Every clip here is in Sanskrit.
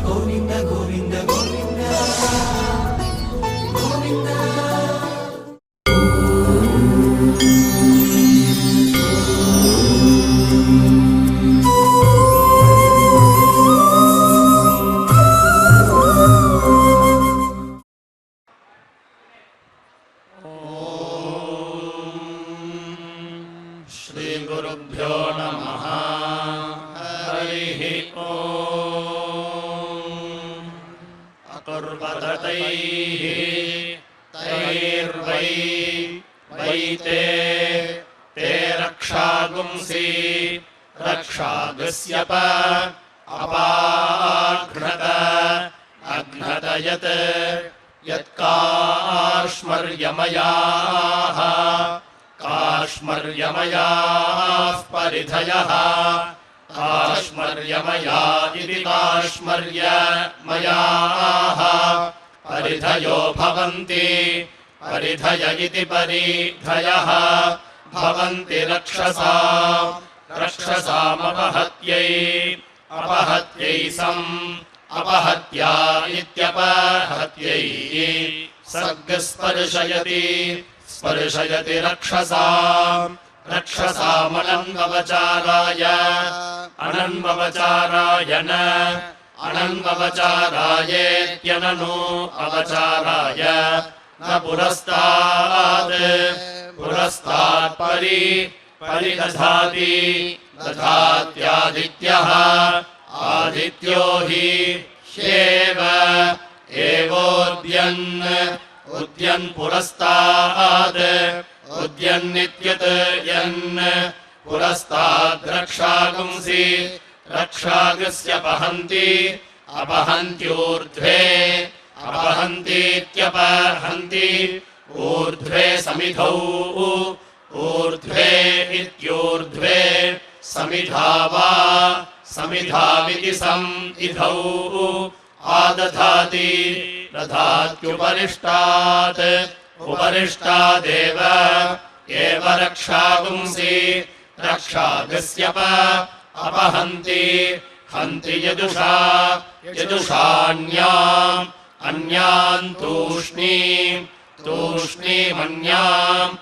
गोविन्द गोविन्द गोविन्द गोविन्द। श्रीगुरुभ्यो नमः। हरिः ओम्। अकुर्वततैः तैर्वै वै ते रक्षागुंसि रक्षागस्यप अपाघ्नत अघ्नत यत् यत्काश्मर्यमयाः काश्मर्यमयाः परिधयः काश्मर्यमया इति काश्मर्यमयाः परिधयो भवन्ति परिधय इति परिधयः भवन्ति रक्षसामपहत्यै अपहत्यै सम् अपहत्या इत्यपहत्यै सर्गस्पर्शयति स्पर्शयति रक्षसामनन्ववचाराय अनन्ववचाराय न अनन्ववचारायेत्यननु अवचाराय न पुरस्तात् परिदधाति दधात्यादित्यः आदित्यो हि ह्येव उद्यन् पुरस्तात् उद्यन्नित्यत् यन् पुरस्ताद् रक्षागुंसि रक्षागस्य अपहन्ति अपहन्त्यूर्ध्वे अपहन्तीत्यपहन्ति ऊर्ध्वे समिधौ ऊर्ध्वे इत्यूर्ध्वे समिधा वा समिधाविति समिधौ आदधाति दधात्युपरिष्टात् उपरिष्टादेव एव रक्षागुंसि रक्षागस्यप अपहन्ति हन्ति यजुषाण्यम् अन्यान् तूष्णीमन्याम्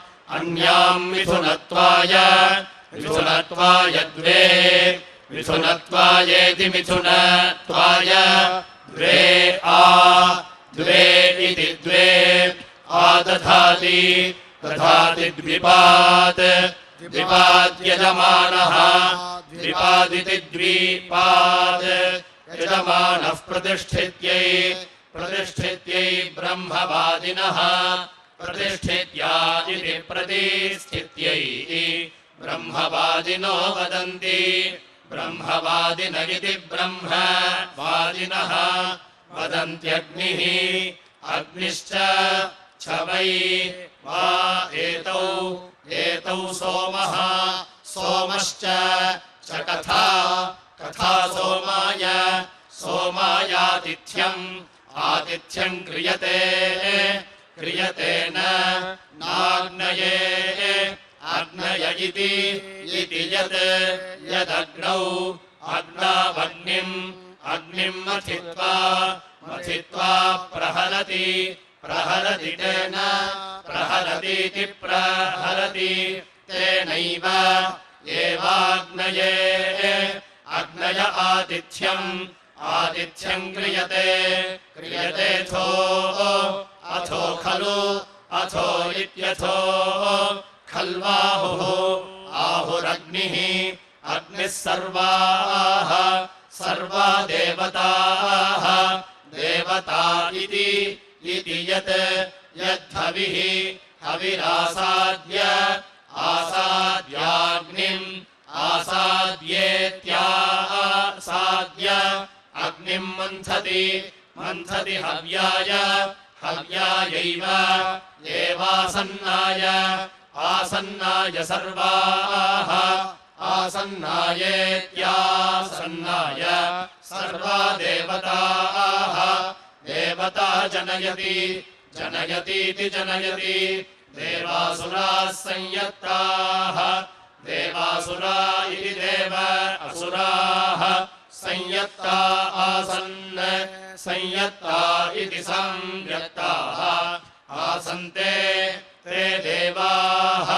मिथुनत्वाय मिथुनत्वायेति मिथुनत्वाय द्वे इति द्वे आदधाति दधाति द्विपाद्यजमानः द्विपादिति द्विपाद् यजमानः प्रतिष्ठित्यै ब्रह्मवादिनः प्रतिष्ठित्या इति प्रतिष्ठित्यै ब्रह्मवादिनो वदन्ति ब्रह्मवादिन इति ब्रह्मवादिनः वदन्त्यग्निः अग्निश्च च वै वा एतौ सोमः सोमश्च च कथा सोमायातिथ्यम् क्रियते नाग्नये अग्नय इति यदग्नौ अग्निम् मथित्वा प्रहरति तेन प्रहरतीति प्रहरति तेनैव एवाग्नये अग्नय आतिथ्यम् क्रियतेऽथो अथो खलु अथो इत्यथो खल्वाहुः आहुरग्निः अग्निः सर्वा देवताः देवता इति यद्धविः आसाद्याग्निम् आसाद्येत्यासाद्य अग्निम् मन्थति हव्यायैव आसन्नाय सर्वाः आसन्नायेत्यासन्नाय सर्वा देवताः देवता जनयतीति जनयति देवासुराः संयत्ताः देवासुरा इति देव असुराः संयत्ता आसन् संयत्ता इति संयत्ताः आसन्ते ते देवाः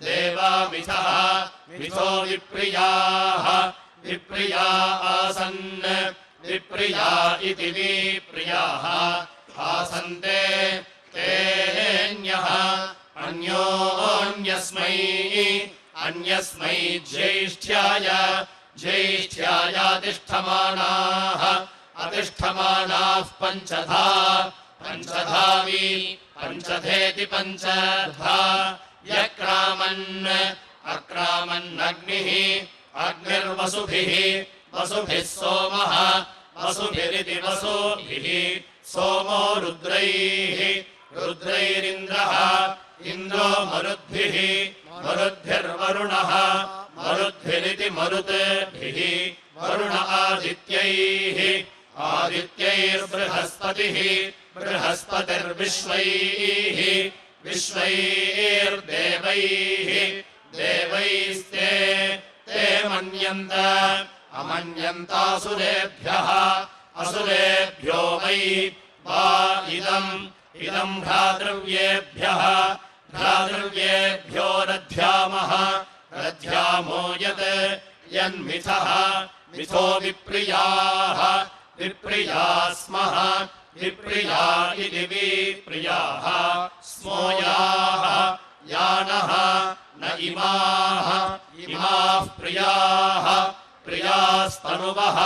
देवामिथः मिथो विप्रियाः विप्रिया आसन् विप्रिया इति विप्रियाः आसन्ते तेऽन्यः अन्योऽन्यस्मै अन्यस्मै ज्येष्ठ्यायातिष्ठमानाः अतिष्ठमानाः पञ्चधा पञ्चधावि पञ्चधेति पञ्चधा यक्रामन् अक्रामन्नग्निः अग्निर्वसुभिः वसुभिः सोमः वसुभिरिति वसुभिः सोमो रुद्रैः रुद्रैरिन्द्रः इन्द्रो मरुद्भिः मरुद्भिर्वरुणः मरुद्भिरिति मरुद्भिः वरुण आदित्यैः आदित्यैर्बृहस्पतिः बृहस्पतिर्विश्वैः विश्वैर्देवैः देवैस्ते ते मन्यन्त अमन्यन्तासुरेभ्यः असुरेभ्यो वै वा इदम् भ्रातृव्येभ्यः भ्रातृव्येभ्यो रध्यामः रध्यामो यत् यन्मिथः मिथो विप्रियाः विप्रिया स्मः विप्रिया इति विप्रियाः स्मो याः यानः न इमाः इमाः प्रियाः प्रियास्तनुवः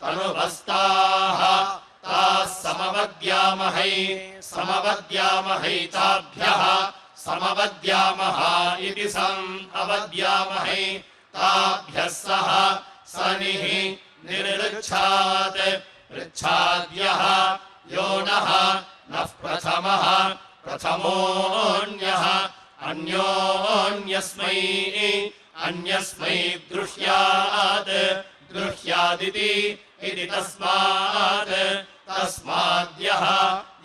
तनुवस्ताः ताः समवद्यामहै समवद्यामहै ताभ्यः समवद्यामः इति समवद्यामहै ताभ्यः सह सनिः निर्ऋच्छात् ऋच्छाद्यः यो नः नः प्रथमः प्रथमोऽन्यः अन्योऽन्यस्मै अन्यस्मै दृश्यात् दृश्यादिति इति तस्मात् तस्माद्यः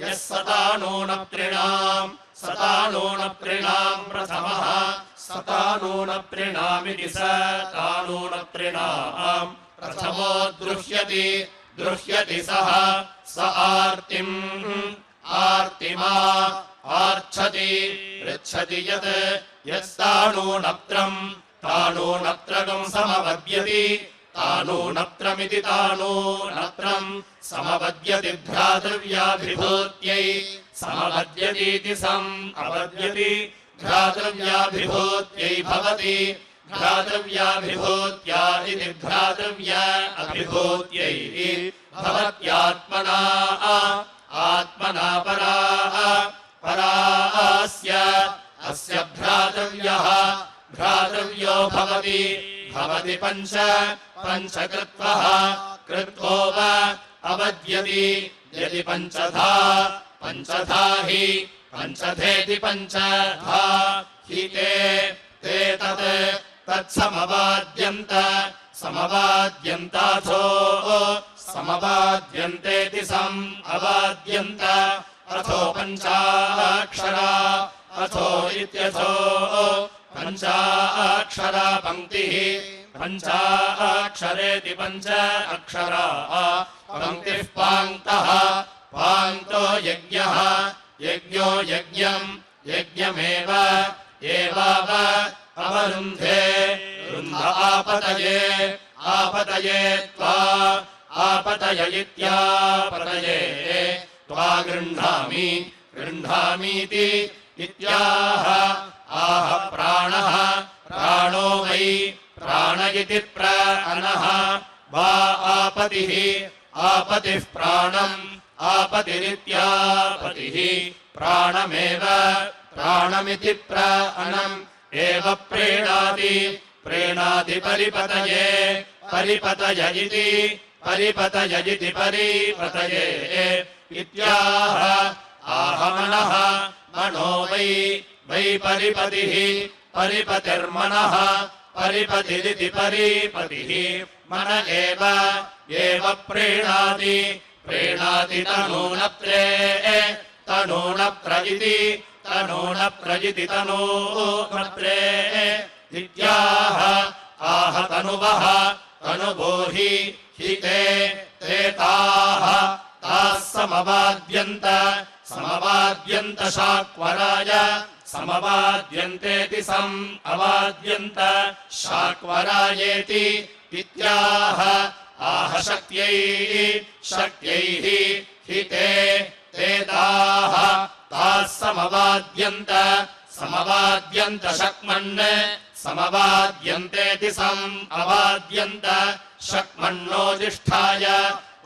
यः सतानूनप्तॄणाम् सतानूनप्तॄणाम् प्रथमः सतानूनप्तॄणामिति सतानूनप्तॄणाम् प्रथमो दृश्यति दृश्यति सः स आर्तिम् आर्तिमा आर्च्छति पृच्छति यत् यस्तानूनप्त्रम् तानूनप्रगम् समवद्यति तानूनप्रमिति तानूनप्रम् समवद्यति भ्रातृव्याभिभूत्यै समवद्यतीति समवद्यति भ्रातृव्याभिभूत्यै भवति भ्रातृव्याभिभूत्या इति भ्रातृव्या अभिभूत्यै भवत्यात्मना आत्मना परास्य अस्य भ्रातृव्यः भ्रातृव्यो भवति भवति पञ्चकृत्वः कृत्वोव अवद्यति यदि पञ्चधा पञ्चधा हि पञ्चधेति पञ्चधा हि ते तत्समवाद्यन्त समवाद्यन्ताथो समवाद्यन्तेति समवाद्यन्त अथो पञ्चाक्षरा अथो इत्यथो पञ्चाक्षरा पङ्क्तिः पञ्चाक्षरेति पञ्च अक्षरा पङ्क्तिः पाङ्क्तः पाङ्क्तो यज्ञः यज्ञो यज्ञम् यज्ञमेव एवाव अवरुन्धे रुन्ध आपतये आपतये त्वा आपतय इत्यापतये त्वा गृह्णामि गृह्णामीति इत्याह आह प्राणः प्राणो वै प्राण इति प्राणः वा आपतिः आपतिः प्राणम् आपतिरित्यापतिः प्राणमेव प्राणमिति प्राणम् एव प्रीणाति प्रीणाति परिपतये परिपतय इति परिपतय परिपतये इत्याह आह मनः मनो वै वै परिपतिः परिपतिर्मनः परिपतिरिति परिपतिः मन एव प्रीणाति प्रीणाति तनूनप्रे तनूनप्र इति तनूनप्रे इत्याह आह तनुवः तनुवो हि ते ताः ता समवाद्यन्त शाक्वराय समवाद्यन्तेति अवाद्यन्त शाक्वरायेति इत्याह आह शक्त्यैः हि ते ताः समवाद्यन्त शक्मन् समवाद्यन्तेति अवाद्यन्त शक्मन्नोजिष्ठाय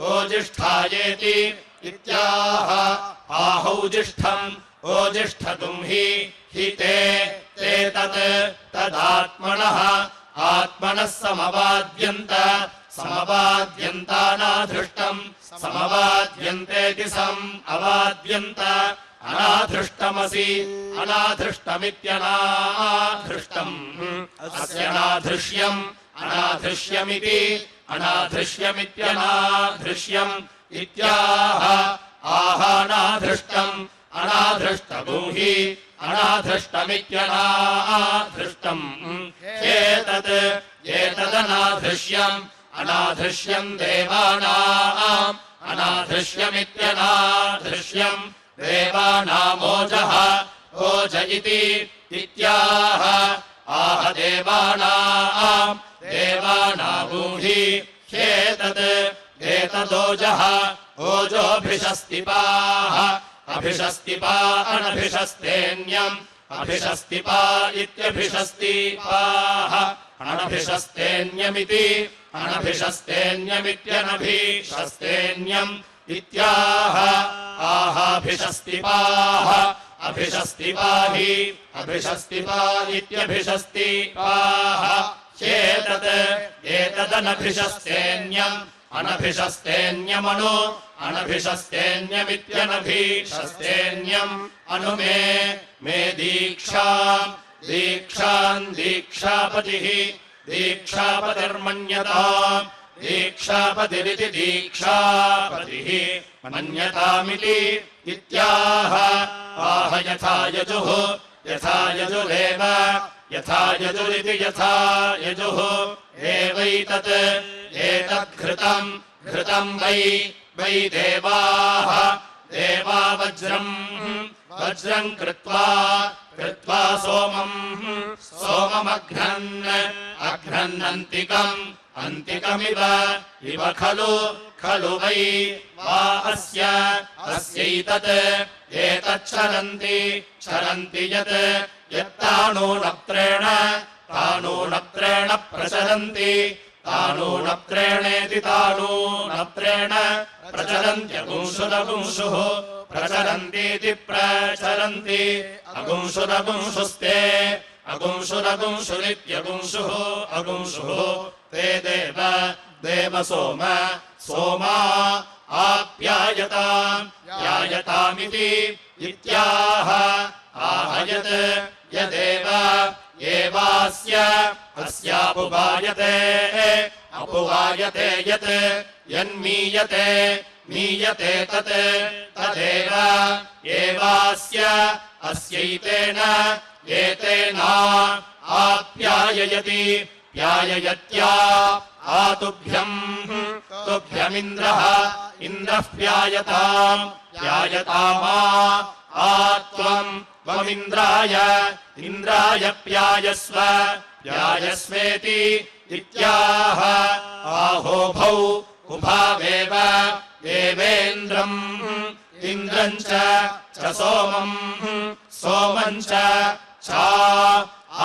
ओजिष्ठायेति इत्याह आहौजिष्ठम् ओजिष्ठतुम् हि ते तदात्मनः आत्मनः समवाद्यन्तानाधृष्टम् समवाद्यन्तेति अवाद्यन्त अनाधृष्टमसि अनाधृष्टमित्यनाधृष्टम् अस्यनाधृष्यम् अनाधृष्यमित्यनाधृष्यम् इत्याह आहानाधृष्टम् अनाधृष्टभूहि अनाधृष्टमित्यनाधृष्टम् एतदनाधृष्यम् अनाधृष्यम् देवानाम् अनाधृष्यमित्यनाधृष्यम् देवानामोजः ओज इति इत्याह आह देवानामूहि ह्येतदोजः ओजोऽभिषस्तिपाः अभिषस्तिपा अनभिषस्तेऽन्यम् अभिषस्तिपा इत्यभिषस्तिपाः अनभिषस्तेऽन्यमिति अनभिषस्तेऽन्यमित्यनभिषस्तेऽन्यम् इत्याह आहाभिषस्तिपाः अभिषस्तिपाहि अभिषस्तिपा इत्यभिषस्तिपाः एतदनभिषस्तेऽन्यम् अनभिषस्तेऽन्यमनु अनभिषस्तेऽन्यमित्यनभिषस्तेऽन्यम् अनु मे दीक्षाम् दीक्षापतिः दीक्षापतिर्मन्यताम् दीक्षापतिरिति दीक्षापतिः मन्यतामिति इत्याह आह यथा यजुरेव यथा यजुरिति यथा यजुः एतद्घृतम् वै देवा वज्रम् कृत्वा सोममघ्नन्नन्तिकमिव खलु वै वा एतच्चरन्ति यत्तानूनप्त्रेण प्रचरन्ति तानूनप्त्रेणेति तानूनप्त्रेण प्रचरन्त्यगुंशुरगुंशुः प्रचरन्तीति प्रचरन्ति अगुंशुरगुंशुस्ते अगुंशुरगुंशुरित्यगुंशुः अगुंशुः ते देव सोमा आप्यायतामिति इत्याह आहयत् यदेव अस्यापुवायते यत् यन्मीयते तदेव अस्यैतेन एतेना आप्याययति प्याययत्या तुभ्यमिन्द्रः प्यायतामा त्वमिन्द्राय प्यायस्वेति इत्याह आहोभौ उभावेव एवेन्द्रम् इन्द्रम् च सोमम् च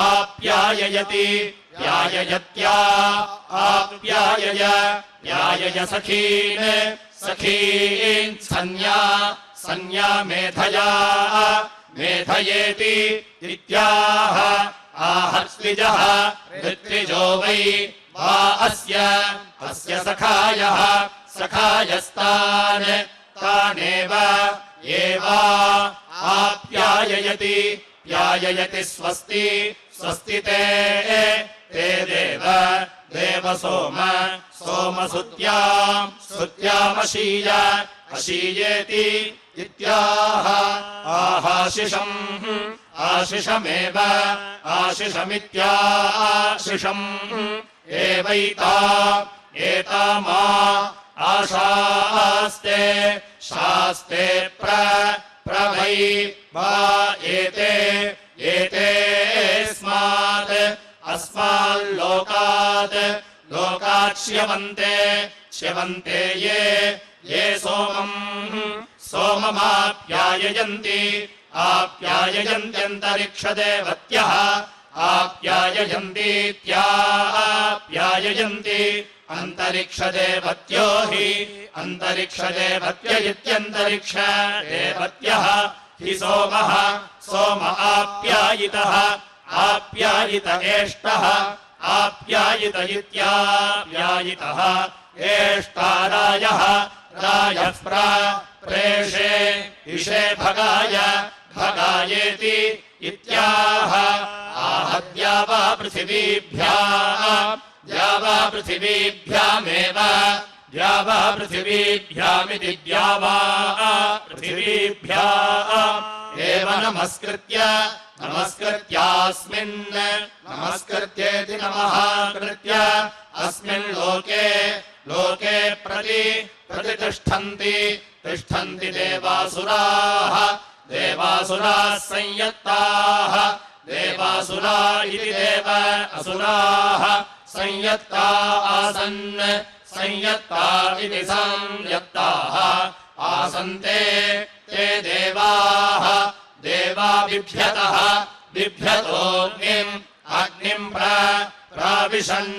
आप्याययति प्याययत्या प्यायय सखीन् सन्या मेधयेति इत्याह आहत्विजः ऋत्विजो वै वा अस्य सखायस्तानेव आप्याययति स्वस्ति ते देव सोमसुत्यामशीयेति इत्याह आशिषमित्याशिषम् एवैता एतामा आशास्ते शास्ते प्रवै वा एतेस्मात् अस्माल्लोकात् च्यवन्ते ये सोममाप्याययन्ति आप्याययन्त्यन्तरिक्षदेवत्यः आप्याययन्तीत्याप्याययन्ति अन्तरिक्षदेवत्यो हि अन्तरिक्षदेवत्य इत्यन्तरिक्षदेवत्यः हि सोमः सोम आप्यायितः आप्यायित एष्टः आप्यायित इत्याप्यायितः एष्टारायः रायः प्रेषे इषे भगायेति इत्याह आहद्यावा पृथिवीभ्यामेव द्यावा पृथिवीभ्यामिति द्यावा पृथिवीभ्या एव नमस्कृत्यास्मिन् नमस्कृत्येति नमः कृत्य अस्मिन् लोके प्रतिष्ठन्ति देवासुराः संयत्ताः देवासुरा इति देव असुराः संयत्ता आसन् संयत्ता इति संयत्ताः आसन्ते ते देवाः देवा बिभ्यतोऽग्निम् प्राविशन्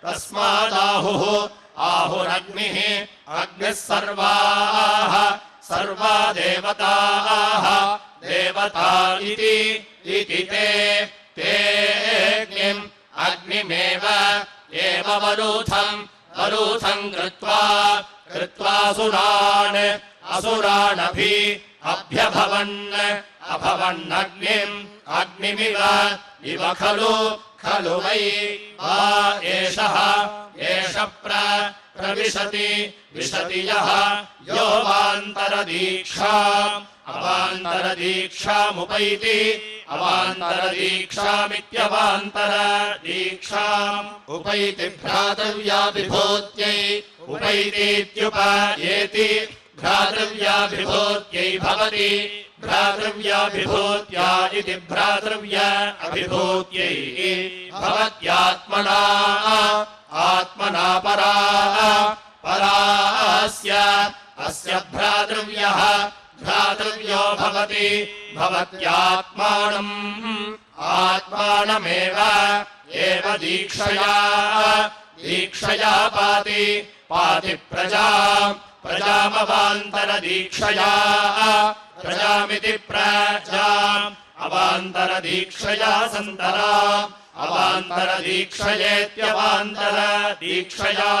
तस्मादाहुः आहुरग्निः अग्निः सर्वा देवताः देवता इति ते अग्निमेव वरूथम् कृत्वा अभ्यभवन्नग्निमिव इव खलु वै वा एष प्रविशति यः अवान्तरदीक्षामुपैति अवान्तरदीक्षामित्यवान्तरदीक्षाम् उपैति भ्रातव्या विभूत्यै उपैतीत्युपयेति भ्रातृव्या विभूत्यै भवति भ्रातृव्या विभूत्या इति भ्रातृव्या अभिभूत्यै भवत्यात्मना परास्य अस्य भ्रातृव्यो भवति आत्मानमेव दीक्षया पाति प्रजामवान्तरदीक्षया प्रजामिति प्रजाम् अवान्तरदीक्षया सन्तरा अवान्तरदीक्षयेत्यवान्तरदीक्षया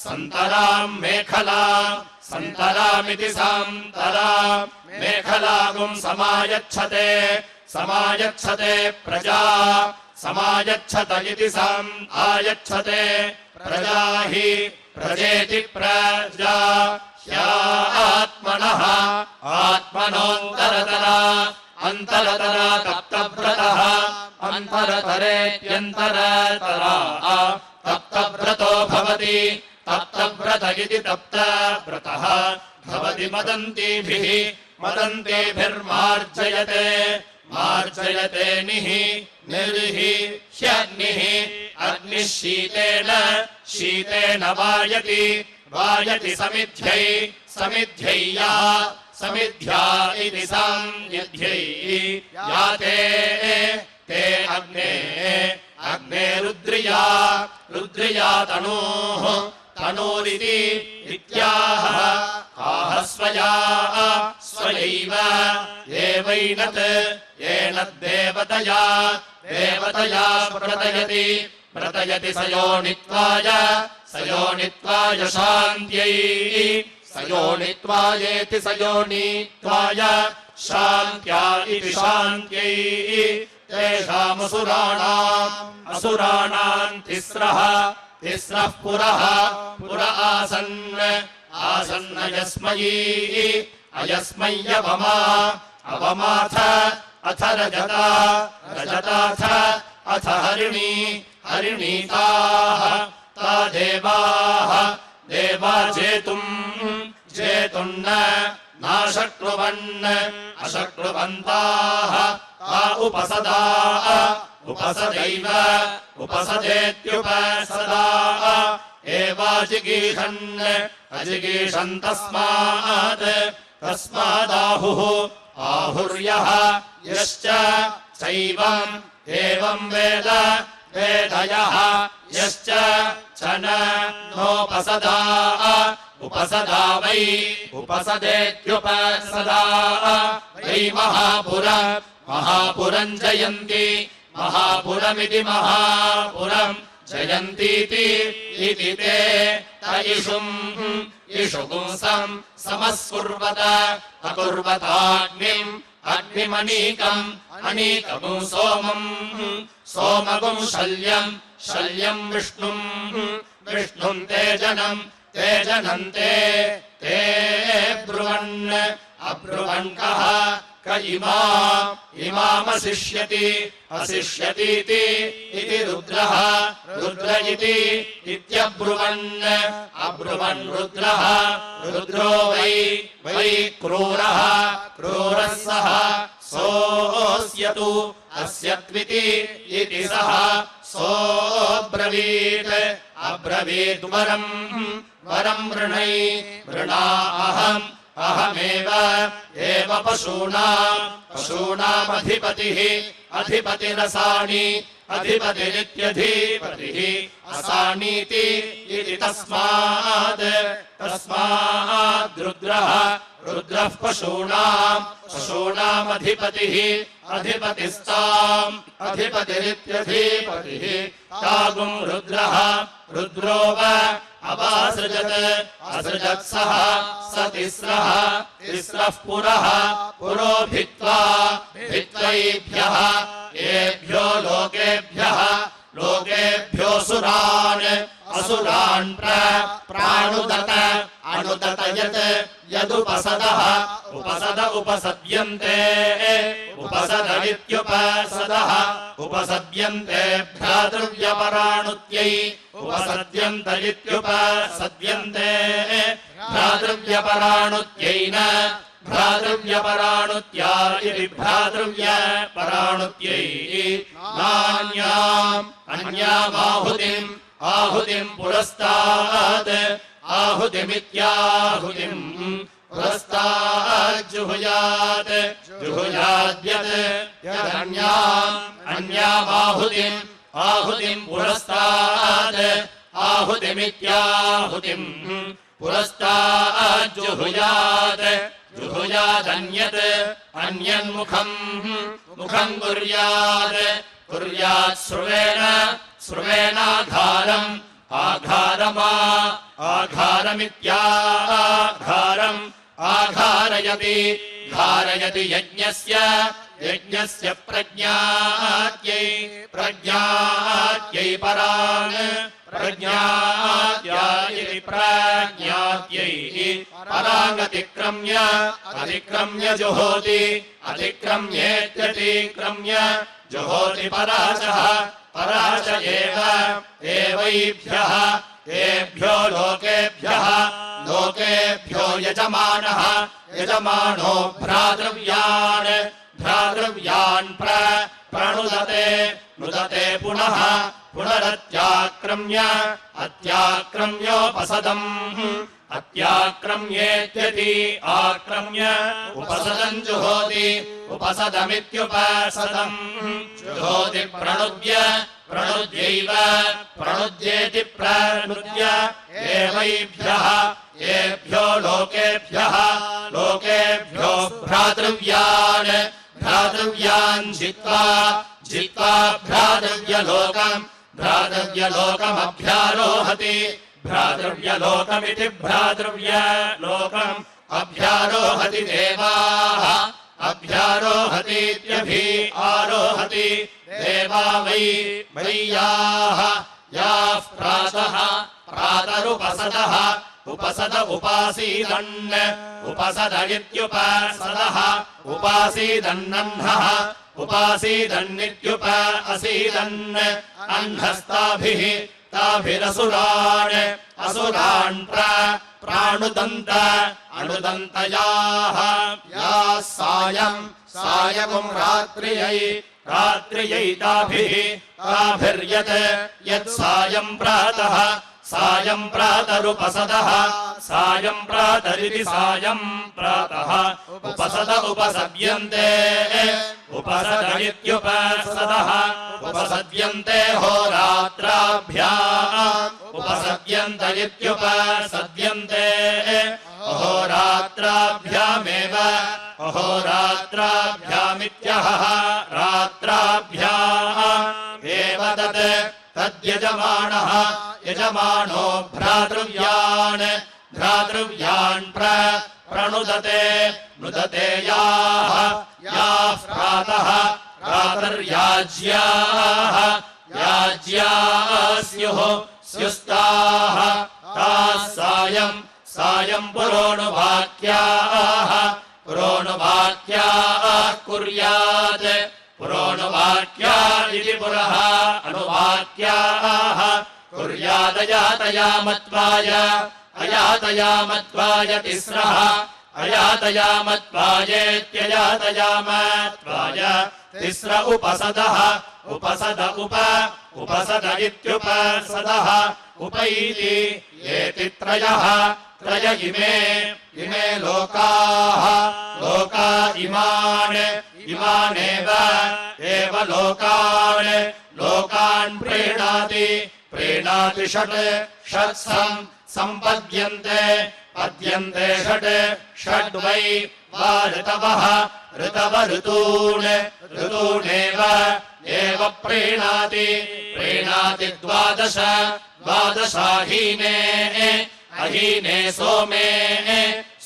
सन्तराम् मेखला सन्तरामिति सान्तराम् मेखलागुम् समायच्छते प्रजा समायच्छत इति आयच्छते प्रजा हि प्रजेति प्रजा ह्यात्मनः आत्मनोऽन्तरतरा तप्तव्रतः अन्तरतरेत्यन्तरतरा तप्तव्रतो भवति तप्तव्रत इति तप्तव्रतः भवति मदन्तीभिर्मार्जयते निर्हि ह्यग्निः अग्निः शीतेन वायति समिध्यै इति संयध्यै याते ते अग्ने रुद्रिया तनूरिति इत्याह स्वयैव एनद्देवतया प्रतयति सयोनित्वाय शान्त्यै सयोनित्वायेति सयोनित्वाय शान्त्या इति शान्त्यै तेषामसुराणाम् तिस्रः पुरः अयस्मय्यवमाथ अथ रजताथ अथ हरिणीताः ता देवा जेतुम् नाशक्नुवन् अशक्नुवन्ताः ता उपसदा उपसदैव उपसदेत्युपसदा एवाजिगीषन् अजिगीषन् तस्मादाहुः आहुर्यः यश्च चैवम् एवम् वेद वेदयः यश्च च नोपसदा उपसदा वै उपसदेत्युपसदा वै महापुरम् जयन्ति महापुरमिति महापुरम् जयन्तीति इति ते इषु पुंसम् समस्कुर्वत अकुर्वताग्निमनीकम् अनीकमुम् सोमगुम् शल्यम् विष्णुम् तेजनम् ते ब्रुवन् अब्रुवन्कः क इमामशिष्यतीति इति रुद्रः रुद्र इत्यब्रुवन् अब्रुवन् रुद्रो वै क्रूरः सः सोऽस्यतु अस्यत्विति इति सः सोऽब्रवीत् वरम् वृणा अहमेव पशूनामधिपतिः अधिपतिरसानि अधिपतिरित्यधिपतिः असानीति इति तस्माद्रुद्रः पशूनामधिपतिः अधिपतिस्ताम् अधिपतिरित्यधिपतिः तागुम् रुद्रो वा असृजत् सः स तिस्रः पुरो भित्वैभ्यः येभ्यो लोकेभ्यो असुरान् प्राणुदत उपसद्यन्ते उपसद्यन्ते भ्रातृव्यपराणुत्यै उपसद्यन्त इत्युपसद्यन्ते भ्रातृव्यपराणुत्यैन भ्रातृव्यपराणुत्या इति भ्रातृव्यपराणुत्यै आहुतिम् पुरस्तात् आहुतिमित्याहुतिम् यदन्यामाहुतिम् पुरस्तात् आहुतिमित्याहुतिम् जुहुयादन्यन्मुखम् कुर्यात् स्रुवेणाघारम् आघारमित्याघारम् घारयति यज्ञस्य प्रज्ञात्यै परान् प्रज्ञात्यै परागतिक्रम्य जुहोति अतिक्रम्येत्यतिक्रम्य जुहोति पराच एवैभ्यः एभ्यो लोकेभ्यो यजमानो भ्रातृव्यान् प्रणुदते पुनरत्याक्रम्योपसदम् अत्याक्रम्येत्यति आक्रम्य उपसदम् जुहोति उपसदमित्युपसदम् जुहोति प्रणुद्येति प्रनुद्य एवैभ्यः एभ्यो लोकेभ्यो भ्रातृव्यान् जित्वा भ्रातृव्यलोकमभ्यारोहति भ्रातृव्यलोकमिति भ्रातृव्यलोकम् अभ्यारोहति देवाः अभ्यारोहतीत्यभि आरोहति देवा वै याः प्रातरुपसदः उपसद उपासीदन् उपसद इत्युपसदः उपासीदन्नह्नः उपासीदन्नित्युपासीदन् अह्नस्ताभिः ताभिरसुरान् असुरान् प्राणुदन्त अनुदन्तयाः याः सायं रात्र्यै ताभिर्यत् यत्सायम् प्रातः सायम् प्रातरुपसदः सायम् प्रातरिति सायम् प्रातः उपसद उपसद्यन्ते उपसद इत्युपसदः उपसद्यन्ते होरात्राभ्याम् उपसद्यन्त इत्युपसद्यन्ते अहोरात्राभ्यामेव अहोरात्राभ्यामित्यहः रात्राभ्यामेव तद्यजमानः यजमानो भ्रातृव्यान् प्रणुदते नुदते याः प्रातः प्रातर्याज्याः स्युस्ताः ताः सायम् पुरोणुवाक्याः कुर्यात् पुरोणुवाक्या इति पुरः अनुवाक्याः कुर्यादयातयामत्वाय तिस्रः अयातयामत्वायेत्ययातयामत्वाय तिस्र उपसदः उपसद इत्युपसदः उपैति येति त्रय इमे लोकाः इमानेव लोकान् प्रीणाति षट् सम्पद्यन्ते षड्वै वा ऋतूनेव प्रीणाति द्वादशाहीने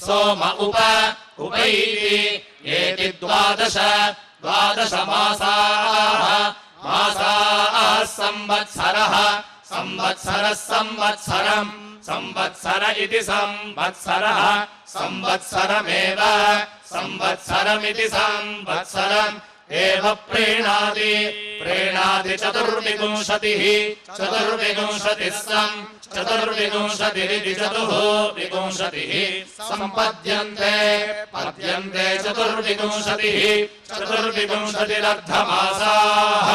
सोम उपैति एति द्वादशमासाः संवत्सर इति संवत्सरः संवत्सरमेव संवत्सरमिति संवत्सरम् एव प्रीणाति चतुर्विंशतिरिति चतुर्विंशतिः सम्पद्यन्ते चतुर्विंशतिरर्धमासाः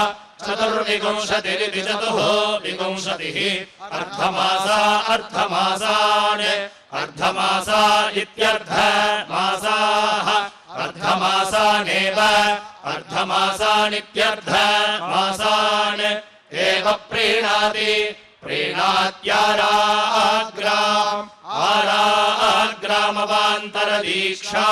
चतुर्विंशतिरिति चतुर्विंशतिः अर्धमासा इत्यर्धमासाः अर्धमासानेव अर्धमासानित्यर्धमासान् एव प्रीणात्याराग्रामवान्तरदीक्षा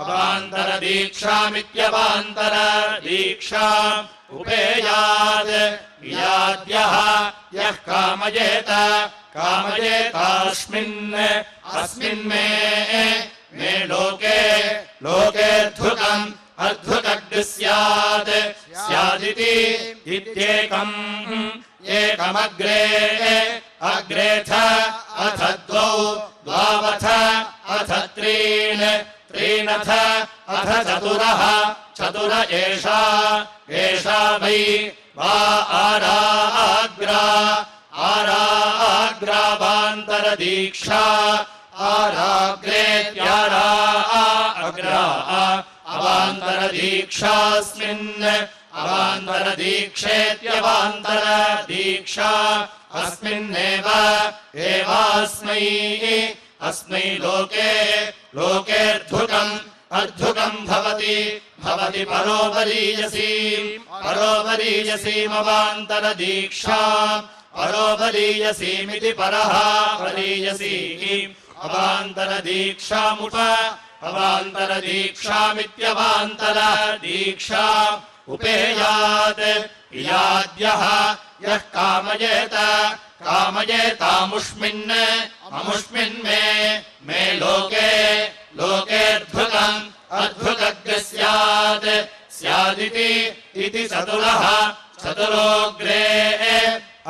अवान्तरदीक्षामित्यवान्तरदीक्षा उपेयात् याद्यः यः कामयेतास्मिन् मे लोके अर्धुकग् स्यादिति एकमग्रेथ अथ द्वावथ अथ त्रीणथ अथ चतुर एषा वै वा आराग्रावान्तरदीक्षा अवान्तरदीक्षेत्यवान्तरदीक्षा अस्मिन्नेव अस्मै लोकेऽर्धुकम् भवति परोपरीयसीमवान्तरदीक्षा परोपरीयसीमिति परः वरीयसीम् अवान्तरदीक्षामित्यवान्तरदीक्षा उपेयात् याद्यः यः कामयेतामुष्मिन् मे लोकेऽर्धुकग् स्यादिति चतुरोग्रे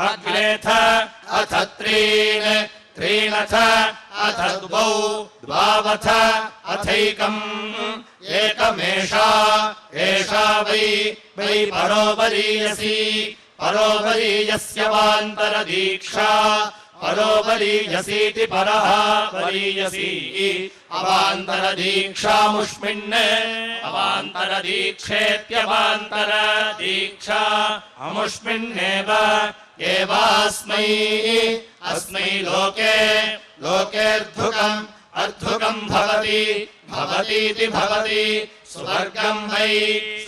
अग्रेथ अथ त्रीणथ अथ द्वावथ अथैकम् एकमेषा एषा वै परोपरीयसी परोपरीयस्य वान्तरदीक्षा परोपरीयसीति परः परीयसी अवान्तरदीक्षामुष्मिन् अवान्तरदीक्षेत्यवान्तरदीक्षा अमुष्मिन्नेव एवास्मै अस्मै लोकेऽर्धुकम् अर्धुकम् भवतीति भवति सुवर्गम् वै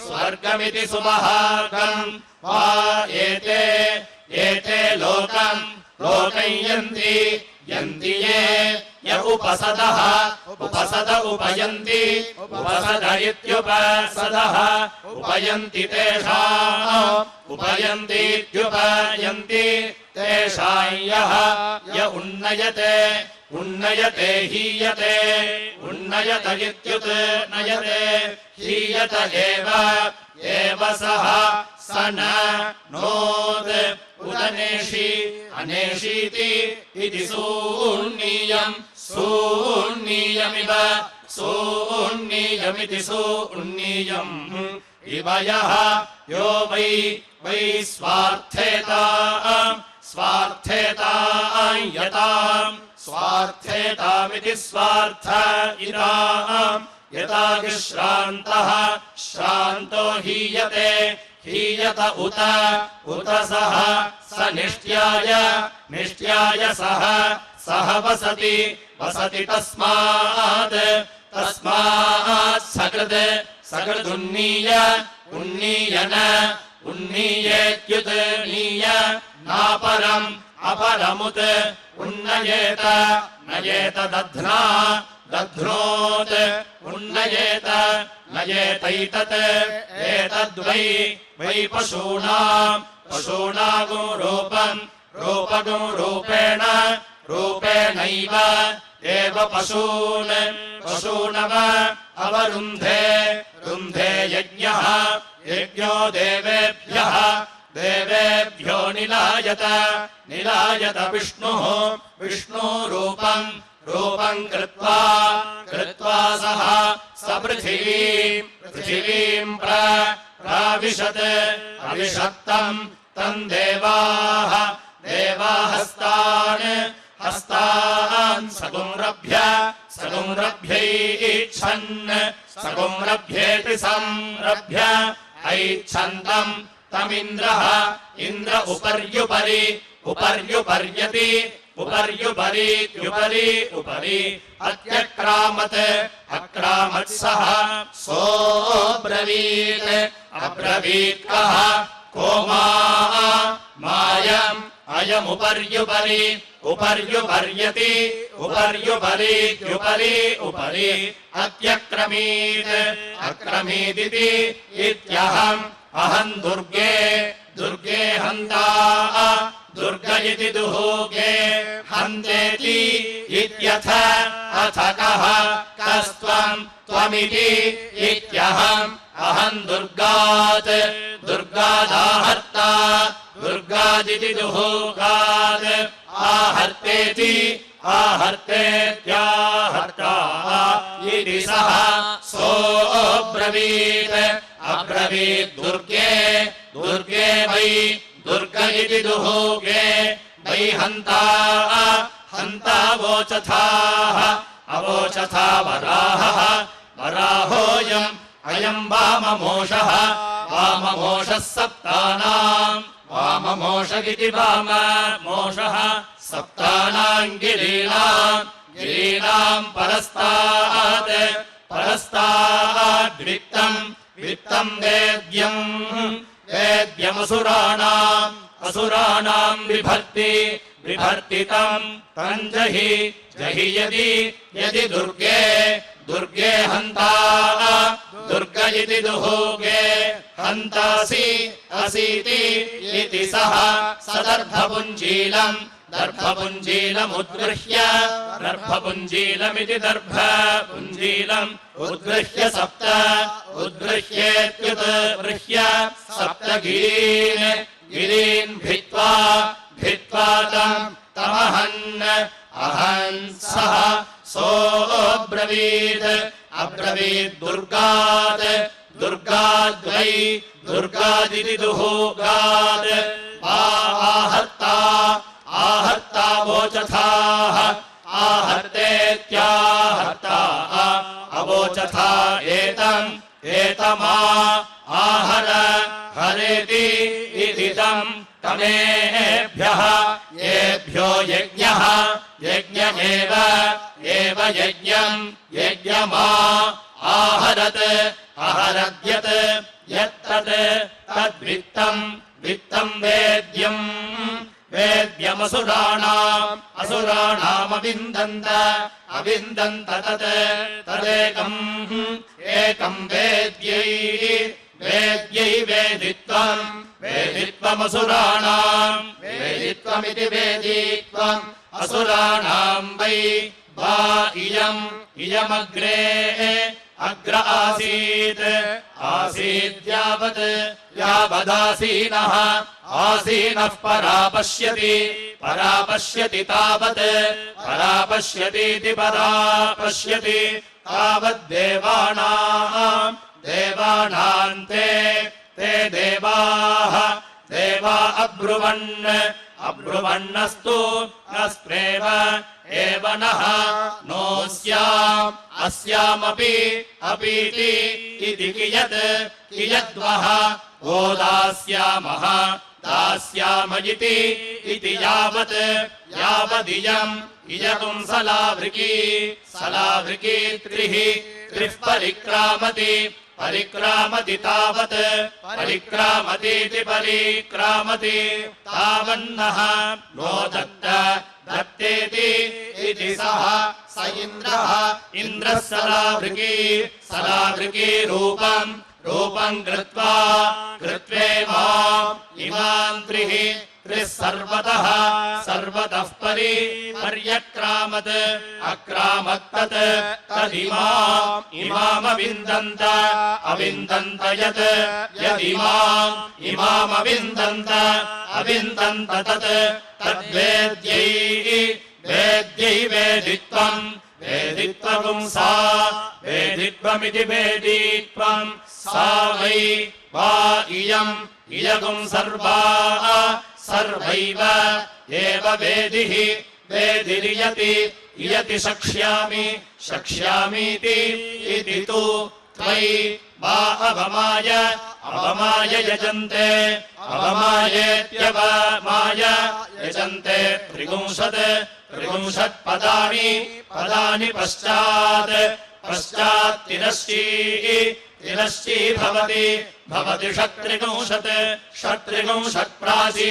स्वर्गमिति सुमहार्गम् वा एते लोकम् यन्ति य उपसदः उपसद उपयन्ति उपसद इत्युपसदः उपयन्ति तेषाम् उपयन्तीत्युपयन्ति तेषाम् य उन्नयते हीयते उन्नयत इत्युन्नयते हीयत एव सः स नोद् उदनेषि अनेषीति इति सून्नीयमिव सून्नीयमिति सून्नीयम् इव यः यो वै स्वार्थेतामिति स्वार्थ इदाम् यताश्रान्तः श्रान्तो हीयत उत सः स निष्ट्याय सः वसति तस्मात् उन्नीयेत्युन्नीय नापरम् अपरमुत् उन्नयेत नयेत दध्नोत् उन्नयेत नयेतैतत् एतद्वै पशूनागो रूपेणैव एव पशूनव अवरुन्धे यज्ञो देवेभ्यो निलायत विष्णुरूपम् कृत्वा सः स पृथिवीम् प्राविशत् अविशत्तम् तम् हस्तान् सगुम्रभ्येति संरभ्य ऐच्छन्तम् तमिन्द्रः इन्द्र उपर्युपरि अक्रामत् सः अब्रवीत् कः को मायम् उपर्युपर्यति अत्यक्रमीदिति अहम् दुर्गे हन्ता दुर्ग इति दुहूगे हन्तेति इत्यथ कस्त्वमिति अहम् दुर्गादाहर्ता दुर्गादिति दुहूगात् आहर्तेत्याहर्ता इति सः अब्रवीत् दुर्गे वै दुर्ग इति दुहूगे वै हन्ता अवोचथा वराहोऽयम् अयम् वाममोषः सप्तानाम् वाममोष इति वाममोषः सप्तानाम् गिरीणाम् परस्ताद्वित्तम् वेद्यमसुराणाम् विभर्तितम् तम् जहि यदि दुर्गे हन्ता दुर्ग इति दुहूगे हन्तासि असीति इति सः दर्भपुञ्जीलमुद्गृह्य दर्भपुञ्जीलमिति दर्भपुञ्जीलम् उद्गृह्य उद्गृह्येत्युद्गृह्य गिरीन् भित्त्वा तमहन् सः सोऽब्रवीत् अब्रवीद्दुर्गात् दुर्गाद्वै दुर्गादिति दुहुगात् आहर्ता आहर्ता वोचथाः आहर्तेत्याहर्ता अवोचथा एतम् एतमा आहर हरेति इदिदम् तमेभ्यः येभ्यो यज्ञः यज्ञ एव यज्ञम् यज्ञमा आहरत् अहरद्यत् यत्तत् तद्वित्तम् वित्तम् वेद्यम् वेद्यमसुराणाम् असुराणामविन्दन्त अविन्दन्त तत् तदेकम् एकम् वेद्यै वेद्यै वेदित्वम् वेदित्वमसुराणाम् वेदित्वमिति वेदित्वम् असुराणाम् वै वा इयमग्रे अग्र आसीत् आसीद्यावत् यावदासीनः आसीनः परापश्यति तावत् परापश्यतीति परापश्यति तावद्देवानाम् देवानाम् ते देवाः देवा अब्रुवन्नस्तु अस्त्वेव एव नः नो स्याम् अस्यामपि अपीति इति कियद्वः वो दास्यामः दास्याम इति यावदियम् इयगुम् सलावृकी त्रिः परिक्रामति तावत् परिक्रामतीति परिक्रामति तावन्नः नो दत्तेति इति सः स इन्द्रः इन्द्रः सलावृकी रूपम् कृत्वेमाम् त्रिः सर्वतः पर्यक्रामत् अक्रामत्तत् तदिमामविन्दन्त अविन्दन्त यदिमामविन्दन्त अविन्दन्त तत् तद्वेद्यै वेदित्वम् वेदित्वपुंसा वेदित्वमिति वेदित्वम् सा वै वा इयगुम् सर्वैव एव वेदिरियति शक्ष्यामीति इति तु त्वयि वा अवमाय यजन्तेत्यवमाय यजन्ते त्रिगुंशत्पदानि पश्चात् तिरश्ची भवति षट्त्रिगुंशत्प्राची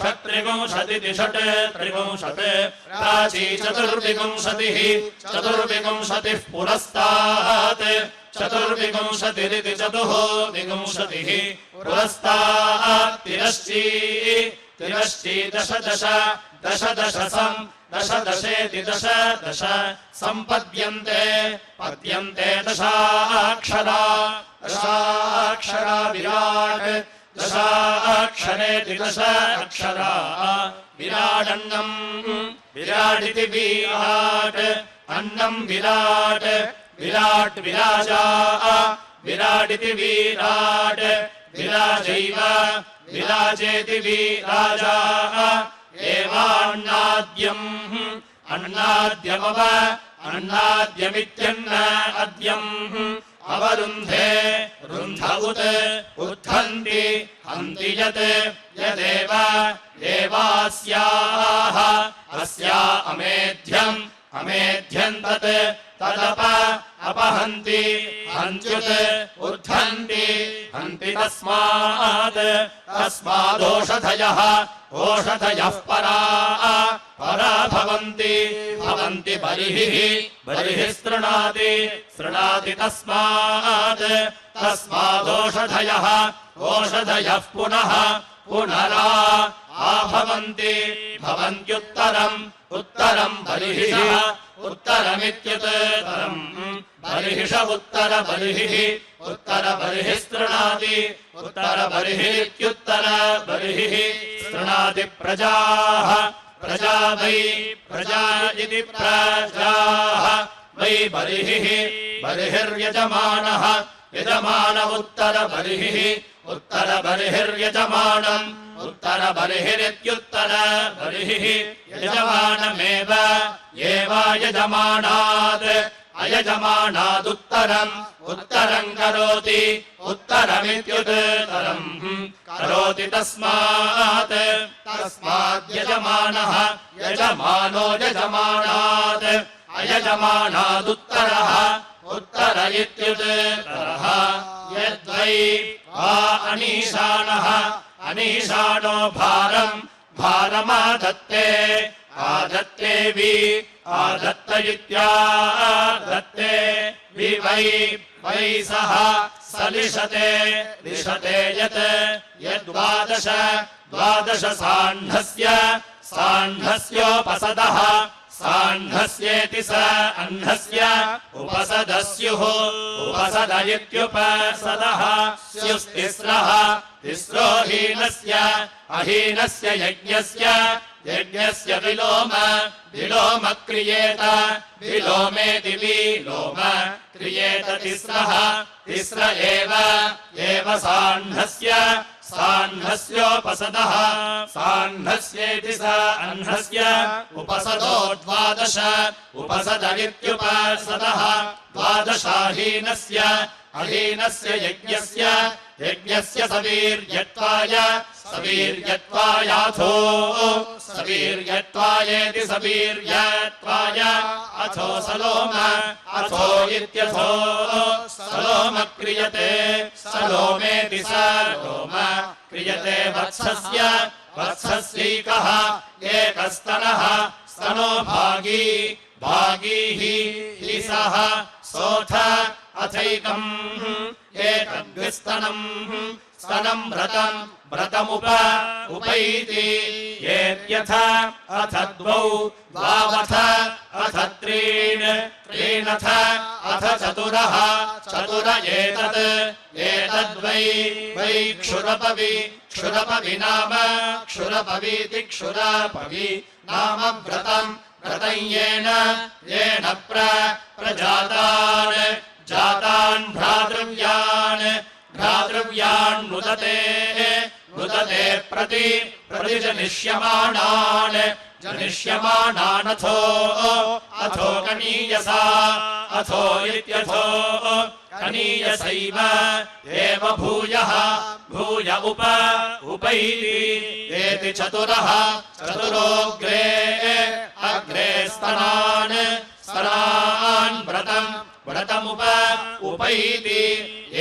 षट्त्रिगुंशदिति षट्त्रिगुंशत् प्राची चतुर्विंशतिः पुरस्तात् चतुर्विंशतिरिति चतुर्विंशतिः पुरस्तात् तिरश्ची दशेति दश सम्पद्यन्ते दशाक्षरा विराट् दशाक्षरेति दश अक्षरा विराडन्नम् विराडिति विराट् अन्नम् विराट् विराजा विराडिति विराट् विराजैव विराजेति विराजा अन्नाद्यमित्यन्न अद्यम् अवरुन्धे रुन्ध उत्थन्ति हन्ति यदेव देवास्याः अस्या अमेध्यम् तदप अपहन्ति हन्त्युत् उत्थन्ति हन्ति तस्मादोषधयः परा भवन्ति बर्हिः शृणाति तस्मादोषधयः पुनरा आभवन्ति भवन्त्युत्तरम् बर्हिः उत्तरमित्युत्तरम् बर्हिष उत्तरबर्हिः शृणाति उत्तरबर्हिरित्युत्तरबर्हिः शृणाति प्रजा वै प्रजा इति प्रजाः वै बर्हिः बर्हिर्यजमानः यजमान उत्तरबर्हिः उत्तरबर्हिर्यजमानम् उत्तरबर्हिरित्युत्तरबर्हिः यजमानमेव एवायजमानात् अयजमानादुत्तरम् उत्तरम् करोति उत्तरमित्युत्तरम् करोति तस्मात् तस्माद्यजमानः यजमानो यजमानात् अयजमानादुत्तरः उत्तर इत्युत्तरः यद्वै वा अनीशानः अनीशानो भारम् भारमादत्ते आदत्ते वि आदत्त इत्यादत्ते वि वै वै सः सलिशते लिशते यत् यद्वादश द्वादश साह्नस्य साह्नस्योपसदः साह्नस्येति स अह्नस्य उपसदस्युः उपसद इत्युपसदः स्युस्तिस्रः तिस्रो हीनस्य अहीनस्य यज्ञस्य यज्ञस्य विलोम विलोम क्रियेत विलोमेति विलोम क्रियेत तिस्रः तिस्र एव साह्नस्य साह्नस्योपसदः साह्नस्येति स अह्नस्य उपसदो द्वादश उपसद इत्युपसदः द्वादशाहीनस्य अहीनस्य यज्ञस्य यज्ञस्य सवीर्यत्वाय सवीर्यत्वायाथो सवीर्यत्वायेति सवीर्यत्वाय अथो सलोम अथो इत्यथो सलोम क्रियते सलोमेति सलोम क्रियते वत्सस्य वत्सस्यैकः एकस्तनः स्तनो भागी भागी हि सः सोऽथ अथैकम् एकद्विस्तनम् स्तनम् व्रतम् व्रतमुपैति येत्यथ अथ द्वौ द्वावथ अथ त्रीणथ अथ चतुरः चतुर एतद्वै वै क्षुरपवि क्षुरपवि नाम क्षुरपवीति क्षुरपवि नाम व्रतम् व्रतम् येन प्रजातान् जातान् भ्रातृव्यान् नुदते जनिष्यमाणान् अथो कनीयसा अथो इत्यथो कनीयसैव एव भूयः भूय उपैति एति चतुरः चतुरोऽग्रे अग्रे स्तनान् व्रतमुपैति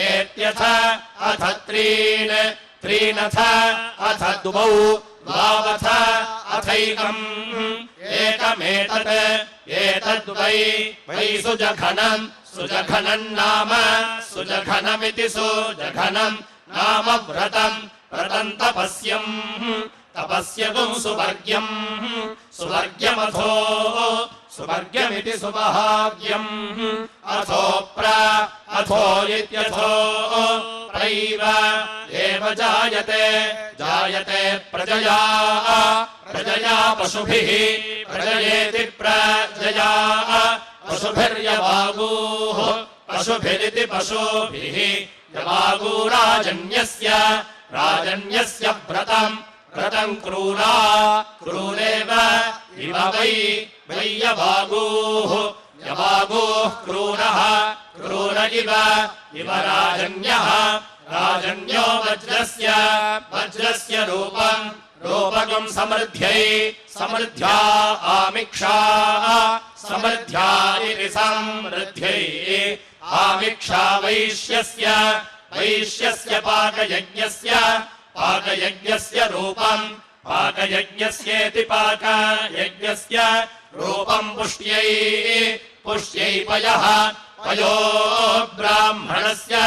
एत्यथ अथ त्रीणथ अथ द्वौ द्वावथ अथैकम् एतद्वै सुजघनम् नाम सुजघनमिति सुजघनम् नाम व्रतम् तपस्यगुम् सुवर्ग्यमथो सुवर्ग्यमिति सुभाग्यम् अथो इत्यथो प्रैव एव जायते प्रजया पशुभिः प्रजयेति प्रजया पशुभिर्यवागूः पशुभिरिति पशुभिः यवागूराजन्यस्य व्रतम् क्रूरेव इव वै यवागूः क्रूरः क्रूर इव राजन्यो वज्रस्य रूपकम् समृद्ध्या आमिक्षा समृद्ध्या इति समृद्ध्यै आमिक्षा वैश्यस्य पाकयज्ञस्य रूपम् पाकयज्ञस्येति पाकयज्ञस्य रूपम् पुष्ट्यै पयो ब्राह्मणस्य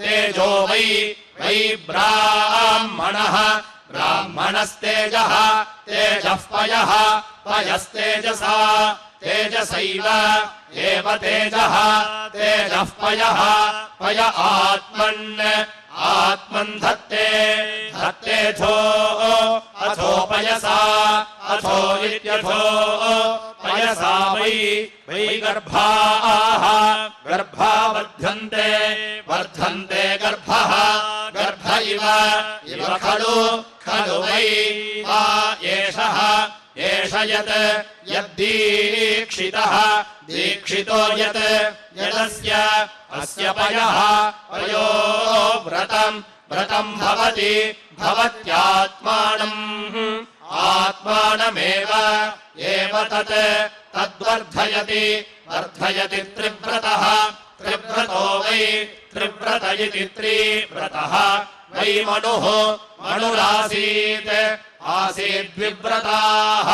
तेजो वै ब्राह्मणस्तेजः तेजः पयस्तेजसा तेजसैव एव तेजः पय आत्मन् आत्मन् धत्ते धत्तेऽथो अथो पयसा अथो इत्यथो पयसा वै गर्भाः गर्भा वर्धन्ते वर्धन्ते गर्भः गर्भ इव खलु खलु वै वा एषः एष यत् यद्दीक्षितः दीक्षितो यत् यदस्य अस्य पयः पयो व्रतम् व्रतम् भवति भवत्यात्मानम् आत्मानमेव एव तत् तद्वर्धयति वर्धयति त्रिव्रतः त्रिव्रतो वै त्रिव्रत इति त्रिव्रतः वै मनुः मनुरासीत् आसीद्विव्रताः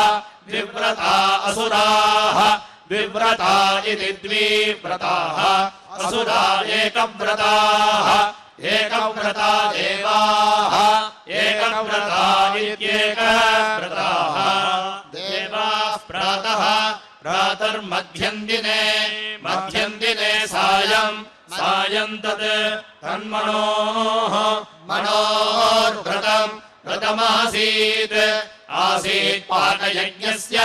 द्विव्रता असुराः द्विव्रता इति द्विव्रताः असुरा एकव्रताः एकव्रता देवाः एकव्रता इत्येकव्रताः देवाः प्रातः प्रातर्मध्यन्दिने मध्यन्दिने सायम् सायम् तत् तन्मनोः मनोर्व्रतम् व्रतमासीत् आसीत् पाकयज्ञस्य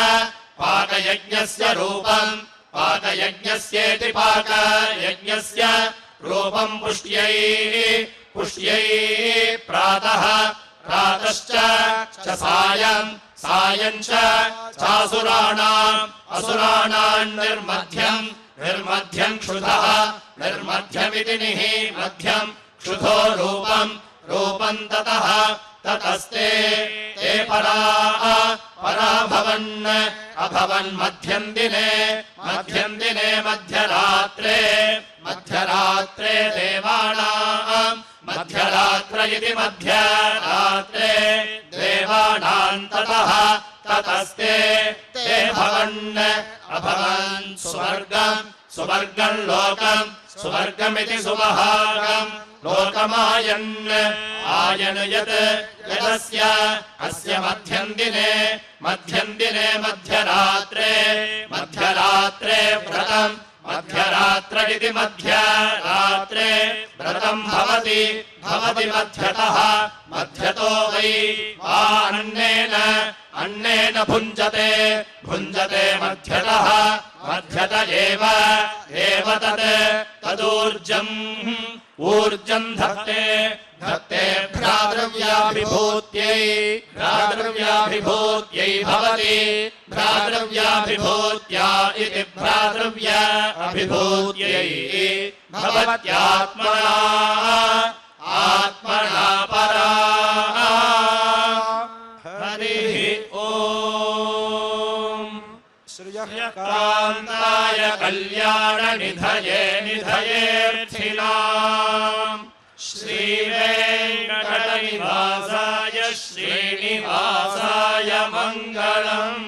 रूपम् पाकयज्ञस्येति पाकयज्ञस्य रूपम् पुष्ट्यै पुष्ट्यै प्रातः प्रातश्च सायम् सायम् चासुराणाम् असुराणाम् निर्मध्यम् निर्मध्यम् क्षुधः निर्मध्यमिति निः मध्यम् क्षुधो रूपम् रूपम् ततः ततस्ते ते परा भवन् अभवन् मध्यन्दिने मध्यन्दिने मध्यरात्रे मध्यरात्रे देवानाम् मध्यरात्र इति मध्यरात्रे देवानाम् ततः ततस्ते ते भवन् अभवन् सुवर्गम् सुवर्गम् लोकम् सुवर्गमिति सुमहागम् लोकमायन् आयन यत् यदस्य अस्य मध्यन्दिने मध्यन्दिने मध्यरात्रे मध्यरात्रे व्रतम् मध्यरात्र इति मध्यरात्रे व्रतम् भवति भवति मध्यतः मध्यतो वै वा अन्नेन भुञ्जते भुञ्जते मध्यतः मध्यत एव तत् तदूर्जम् ऊर्जम् धत्ते धत्ते भ्रातृव्याभिभूत्यै भ्रातृव्याभिभूत्यै भवति भ्रातृव्याभिभूत्या इति भ्रातृव्याभिभूत्यै भवत्यात्मना आत्मना परा हरिः ॐ श्रियकान्ताय कल्याणनिधये निधयेऽर्थिनाम् श्रीवेङ्कटनिवासाय श्रीनिवासाय मङ्गलम्।